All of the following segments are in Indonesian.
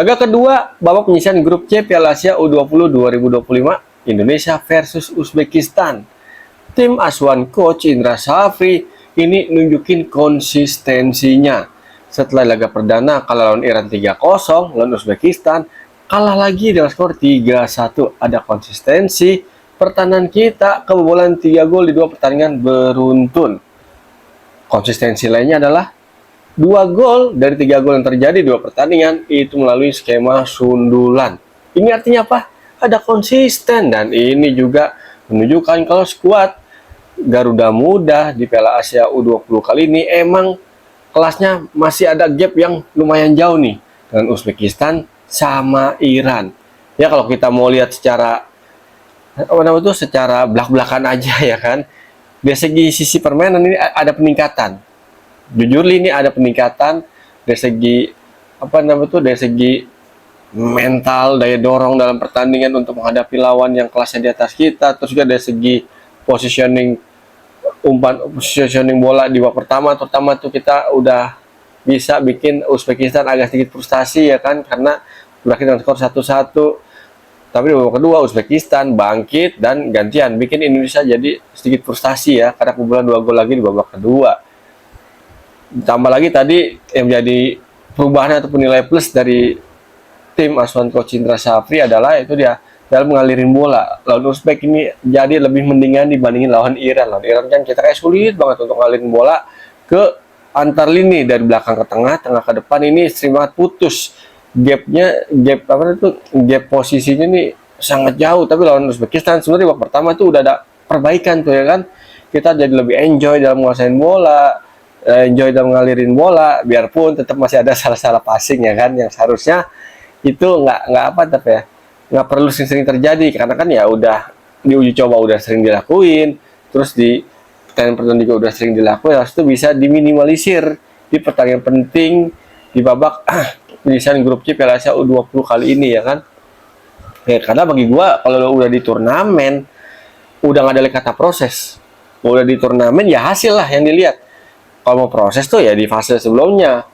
Laga kedua, babak penyisihan grup C Piala Asia U20 2025 Indonesia versus Uzbekistan. Tim asuhan coach Indra Shafri ini nunjukin konsistensinya. Setelah laga perdana kalah lawan Iran 3-0, lawan Uzbekistan kalah lagi dengan skor 3-1. Ada konsistensi, pertahanan kita kebobolan 3 gol di 2 pertandingan beruntun. Konsistensi lainnya adalah 2 gol dari 3 gol yang terjadi di 2 pertandingan itu melalui skema sundulan. Ini artinya apa? Ada konsisten, dan ini juga menunjukkan kalau skuad Garuda Muda di Piala Asia U20 kali ini emang kelasnya masih ada gap yang lumayan jauh nih dengan Uzbekistan sama Iran. Ya kalau kita mau lihat secara secara belak-belakan aja ya kan. Dari segi sisi permainan ini ada peningkatan. Jujur ini ada peningkatan dari segi dari segi mental, daya dorong dalam pertandingan untuk menghadapi lawan yang kelasnya di atas kita, terus juga dari segi positioning bola di babak pertama, terutama tuh kita udah bisa bikin Uzbekistan agak sedikit frustasi ya kan, karena berakhir dengan skor 1-1. Tapi di babak kedua Uzbekistan bangkit dan gantian bikin Indonesia jadi sedikit frustasi ya, karena kebobolan 2 gol lagi di babak kedua. Tambah lagi tadi yang menjadi perubahan ataupun nilai plus dari tim asuhan coach Indra Shafri adalah itu dia dalam ngalirin bola. Lawan Uzbek ini jadi lebih mendingan dibandingin lawan Iran. Lawan Iran kan kita kayak sulit banget untuk ngalirin bola ke antar lini, dari belakang ke tengah, tengah ke depan ini sering banget putus. Gap posisinya nih sangat jauh. Tapi lawan Uzbekistan sebenarnya babak pertama tuh udah ada perbaikan tuh ya kan. Kita jadi lebih enjoy dalam menguasain bola, enjoy dalam ngalirin bola, biarpun tetap masih ada salah-salah passing ya kan, yang seharusnya itu nggak perlu sering-sering terjadi, karena kan ya udah di uji coba udah sering dilakuin, terus di pertandingan juga udah sering dilakuin, harus itu bisa diminimalisir di pertandingan penting di babak penyisihan grup C Piala Asia U20 kali ini ya kan. Ya, karena bagi gua kalau udah di turnamen udah nggak ada kata proses, udah di turnamen ya hasil lah yang dilihat. Kalau mau proses tuh ya di fase sebelumnya,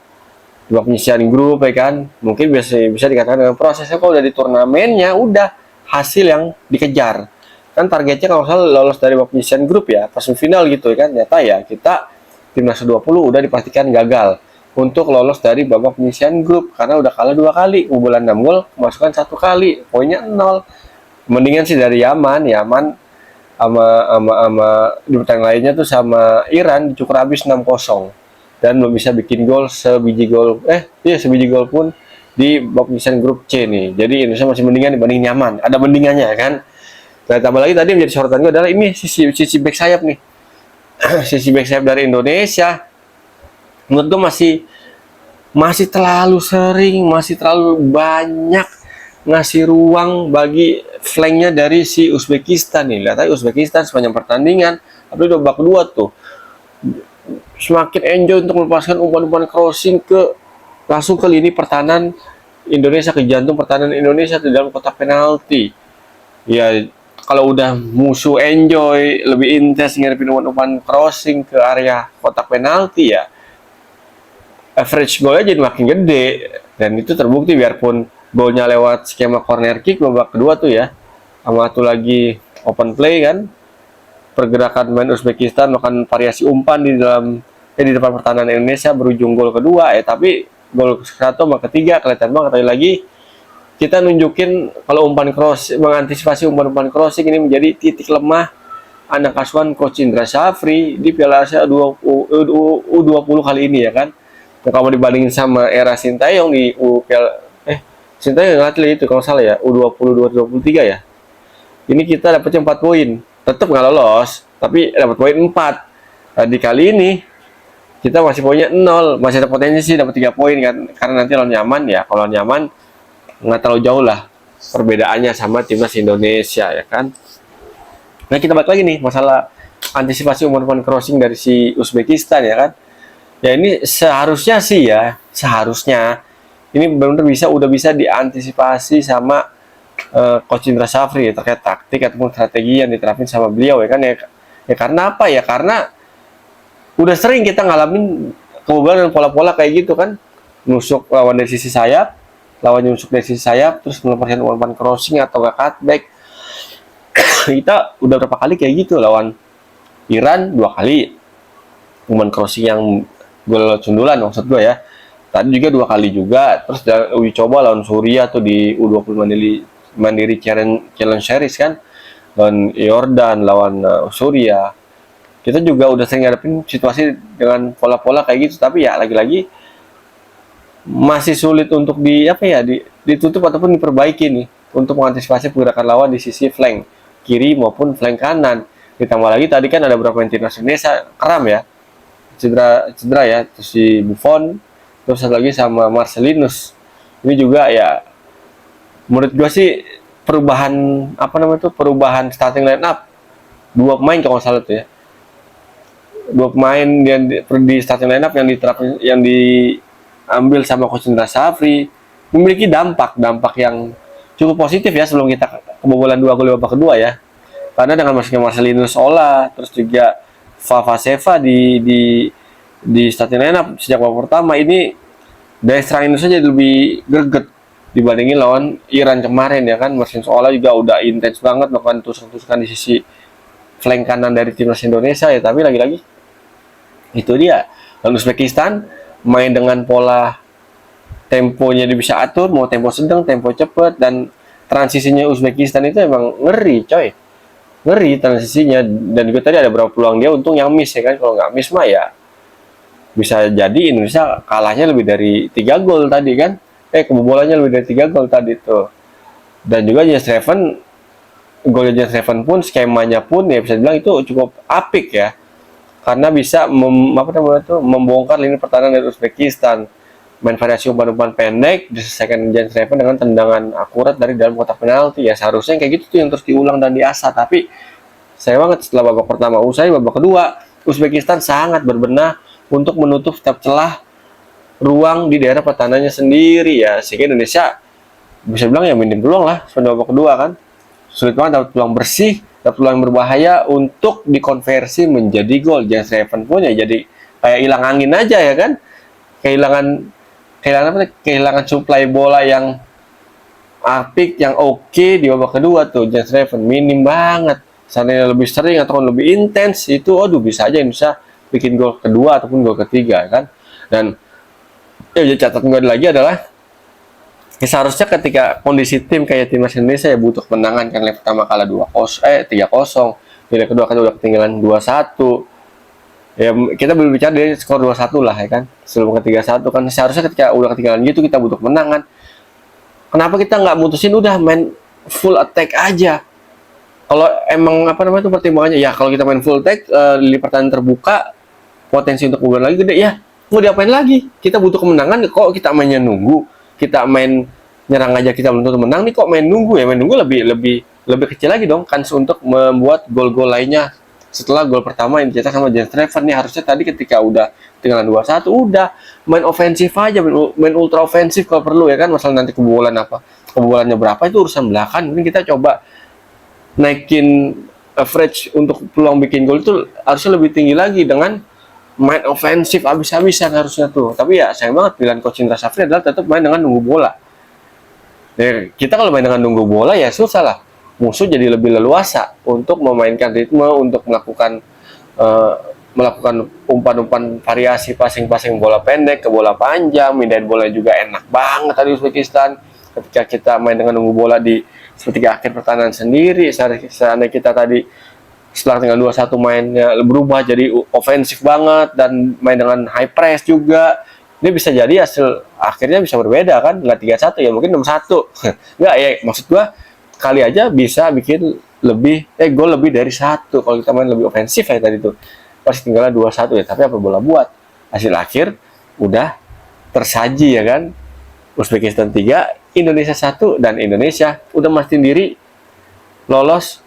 dua penyisihan grup ya kan, mungkin bisa dikatakan dengan prosesnya. Kalau udah di turnamennya udah hasil yang dikejar kan, targetnya kalau salah lolos dari babak penyisihan grup ya pas final gitu ya kan. Ternyata ya kita timnas 20 udah dipastikan gagal untuk lolos dari babak penyisihan grup karena udah kalah 2 kali, kebobolan 6 gol, kemasukan 1 kali, poinnya 0. Mendingan sih dari Yaman sama di pertandingan lainnya tuh sama Iran dicukur habis 6-0 dan belum bisa bikin sebiji gol pun di babak penyisihan grup C nih. Jadi Indonesia masih mendingan dibanding Yaman, ada mendingannya kan. Nah, tambah lagi tadi menjadi sorotan gue adalah ini sisi back sayap nih. Sisi back sayap dari Indonesia menurut gue masih terlalu sering, masih terlalu banyak ngasih ruang bagi flanknya dari si Uzbekistan nih. Lihat aja Uzbekistan sepanjang pertandingan, tapi udah babak kedua tuh semakin enjoy untuk melepaskan umpan-umpan crossing langsung ke lini pertahanan Indonesia, ke jantung pertahanan Indonesia di dalam kotak penalti. Ya kalau udah musuh enjoy lebih intens ngirim umpan-umpan crossing ke area kotak penalti, ya average golnya jadi makin gede, dan itu terbukti biarpun golnya lewat skema corner kick babak kedua tuh ya, sama tuh lagi open play kan, pergerakan main Uzbekistan melakukan variasi umpan di depan pertahanan Indonesia berujung gol kedua tapi gol satu sama ketiga kelihatan banget lagi kita nunjukin kalau mengantisipasi umpan crossing ini menjadi titik lemah anak asuhan coach Indra Shafri di Piala Asia U20 kali ini ya kan. Nah, kalau dibandingin sama era Sintayong di Sintayong ngelatih itu kalau salah ya U20 2023 ya. Ini kita dapatnya 4 poin. Tetap nggak lolos, tapi dapat poin 4. Nah, di kali ini kita masih poinnya 0, masih ada potensi sih dapat 3 poin kan, karena nanti lawan Yaman ya. Kalau lawan Yaman nggak terlalu jauh lah perbedaannya sama timnas Indonesia ya kan. Nah, kita balik lagi nih masalah antisipasi umpan crossing dari si Uzbekistan ya kan. Ya ini seharusnya ini benar-benar udah bisa diantisipasi sama coach Indra Shafri terkait taktik ataupun strategi yang diterapin sama beliau ya kan ya. Ya karena apa ya? Karena udah sering kita ngalamin kebobolan dan pola-pola kayak gitu kan. Nusuk lawan dari sisi sayap, lawannya masuk dari sisi sayap terus melepaskan umpan crossing atau nggak cutback. Kita udah berapa kali kayak gitu lawan Iran 2 kali umpan crossing yang gol sundulan maksud gue ya. Tadi juga 2 kali juga, terus uji coba lawan Suriah tuh di U20 Mandiri Challenge Series kan, lawan Yordan, lawan Suriah. Kita juga udah sering ngadepin situasi dengan pola-pola kayak gitu, tapi ya lagi-lagi masih sulit untuk ditutup ataupun diperbaiki nih untuk mengantisipasi pergerakan lawan di sisi flank kiri maupun flank kanan. Ditambah lagi tadi kan ada beberapa timnas Indonesia kram ya, cedera ya, terus si Buffon, terus satu lagi sama Marcelinus. Ini juga ya menurut gue sih perubahan perubahan starting line up 2 pemain kalau nggak salah tuh ya, 2 pemain yang di starting line up yang diambil sama Coach Indra Safri memiliki dampak yang cukup positif ya sebelum kita kebobolan 2 gol babak kedua ya, karena dengan masuknya Marcelinus, Ola, terus juga Fava Seva di starting line up sejak babak pertama ini, daya serang Indonesia jadi lebih greget dibandingin lawan Iran kemarin ya kan. Marcin Ola juga udah intens banget melakukan tusuk-tusukan di sisi flank kanan dari timnas Indonesia ya, tapi lagi-lagi itu dia. Lawan Uzbekistan main dengan pola temponya dia bisa atur, mau tempo sedang, tempo cepet, dan transisinya Uzbekistan itu emang ngeri coy, ngeri transisinya. Dan juga tadi ada beberapa peluang dia, untung yang miss ya kan, kalau nggak miss mah ya bisa jadi Indonesia kalahnya lebih dari 3 gol tadi kan, kebobolannya lebih dari 3 gol tadi tuh. Dan juga James Reven, golnya James Reven pun skemanya pun ya bisa dibilang itu cukup apik ya, karena bisa membongkar lini pertahanan dari Uzbekistan. Main variasi umpan-umpan pendek diselesaikan James Reven dengan tendangan akurat dari dalam kotak penalti ya. Seharusnya kayak gitu tuh yang terus diulang dan diasah, tapi sayang banget setelah babak pertama usai, babak kedua Uzbekistan sangat berbenah untuk menutup setiap celah ruang di daerah pertahanannya sendiri ya, sehingga Indonesia bisa bilang ya minim peluang lah pada babak kedua kan. Sulit banget dapat peluang bersih, dapat peluang yang berbahaya untuk dikonversi menjadi gol. James Reven pun ya jadi kayak hilang angin aja ya kan, kehilangan suplai bola yang apik, yang oke di babak kedua tuh. James Reven minim banget. Seandainya lebih sering atau lebih intens itu, bisa aja Indonesia bikin gol kedua ataupun gol ketiga kan. Dan ya catatan gue lagi adalah ya, seharusnya ketika kondisi tim kayak timnas Indonesia ya butuh kemenangan kan. Leg pertama kalah 3-0, di leg kedua kan udah ketinggalan 2-1. Ya kita berbicara dari skor 2-1 lah ya kan, sebelum ke 3-1 kan. Seharusnya ketika udah ketinggalan gitu kita butuh kemenangan. Kenapa kita nggak mutusin udah main full attack aja? Kalau emang pertimbangannya ya, kalau kita main full attack, lini pertahanan terbuka, potensi untuk kebobolan lagi gede ya. Mau diapain lagi? Kita butuh kemenangan kok, kita mainnya nunggu. Kita main nyerang aja kita belum tentu menang nih, kok main nunggu ya. Main nunggu lebih kecil lagi dong kans untuk membuat gol-gol lainnya setelah gol pertama yang dicetak sama James Reven nih. Harusnya tadi ketika udah tinggalan 2-1 udah main ofensif aja, main ultra ofensif kalau perlu ya kan. Masalah nanti kebobolannya berapa itu urusan belakang. Mungkin kita coba naikin average untuk peluang bikin gol itu harusnya lebih tinggi lagi dengan main ofensif abis-abisan harusnya tuh. Tapi ya sayang banget pilihan Coach Indra Safri adalah tetap main dengan nunggu bola. Ya, kita kalau main dengan nunggu bola ya susah lah. Musuh jadi lebih leluasa untuk memainkan ritme, untuk melakukan umpan-umpan variasi passing bola pendek ke bola panjang. Mindahin bola juga enak banget tadi Uzbekistan. Ketika kita main dengan nunggu bola di seperti akhir pertahanan sendiri, seandainya kita tadi setelah tinggal 2-1 mainnya berubah jadi ofensif banget dan main dengan high press juga, ini bisa jadi hasil akhirnya bisa berbeda kan, nggak 3-1 ya mungkin 6-1. Nggak ya, maksud gua kali aja bisa bikin gol lebih dari 1 kalau kita main lebih ofensif ya tadi tuh. Pas tinggal 2-1 ya, tapi apa bola buat, hasil akhir udah tersaji ya kan. Uzbekistan 3, Indonesia 1, dan Indonesia udah mastiin diri lolos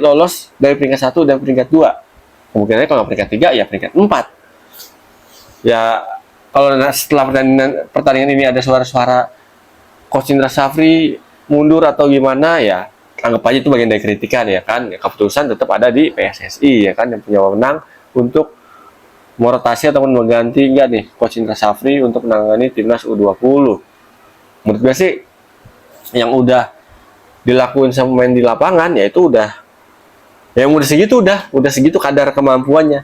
lolos dari peringkat 1 dan peringkat 2. Kemungkinannya kalau nggak peringkat 3 ya peringkat 4. Ya kalau setelah pertandingan ini ada suara-suara Coach Indra Safri mundur atau gimana ya, anggap aja itu bagian dari kritikan ya kan. Ya, keputusan tetap ada di PSSI ya kan, yang punya wewenang untuk mau rotasi ataupun mengganti enggak nih Coach Indra Safri untuk menangani timnas U20. Menurut gue sih yang udah dilakuin sama pemain di lapangan ya itu udah segitu kadar kemampuannya,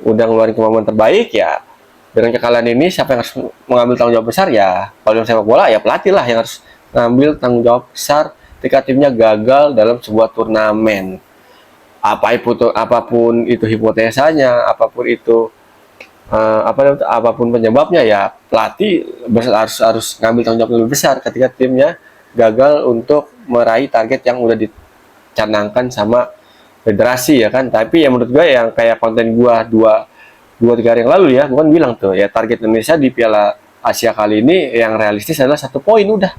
udah ngeluarin kemampuan terbaik ya. Dengan kekalahan ini siapa yang harus mengambil tanggung jawab besar ya? Kalau sepak bola ya pelatih lah yang harus ngambil tanggung jawab besar ketika timnya gagal dalam sebuah turnamen. Apapun itu hipotesanya, apapun penyebabnya ya pelatih harus ngambil tanggung jawab lebih besar ketika timnya gagal untuk meraih target yang udah dicanangkan sama federasi ya kan. Tapi ya menurut gue yang kayak konten gue dua tiga hari yang lalu ya, gue kan bilang tuh ya target Indonesia di Piala Asia kali ini yang realistis adalah 1 poin udah.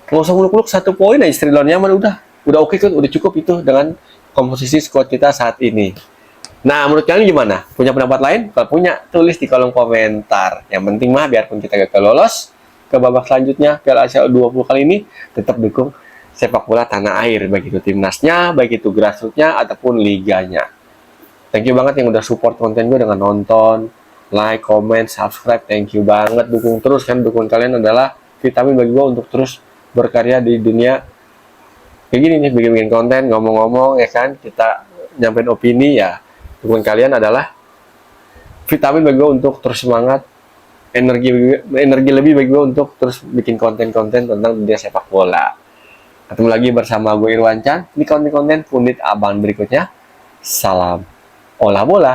Nggak usah muluk-muluk, 1 poin aja Sri lawan Yaman udah oke kan, udah cukup itu dengan komposisi squad kita saat ini. Nah, menurut kalian gimana? Punya pendapat lain? Kalau punya, tulis di kolom komentar. Yang penting mah, biarpun kita gagal lolos ke babak selanjutnya, Piala Asia U20 kali ini, tetap dukung sepak bola tanah air. Baik itu timnasnya, baik itu grassroots-nya, ataupun liganya. Thank you banget yang udah support konten gue dengan nonton, like, comment, subscribe. Thank you banget. Dukung terus, kan dukungan kalian adalah vitamin bagi gue untuk terus berkarya di dunia kayak gini nih, bikin konten, ngomong-ngomong ya kan, kita nyampein opini ya. Dukungan kalian adalah vitamin bagi gue untuk terus semangat, energi lebih bagi gue untuk terus bikin konten-konten tentang dunia sepak bola. Ketemu lagi bersama gue Irwan Chan di konten-konten Pundit Abang berikutnya. Salam olah bola.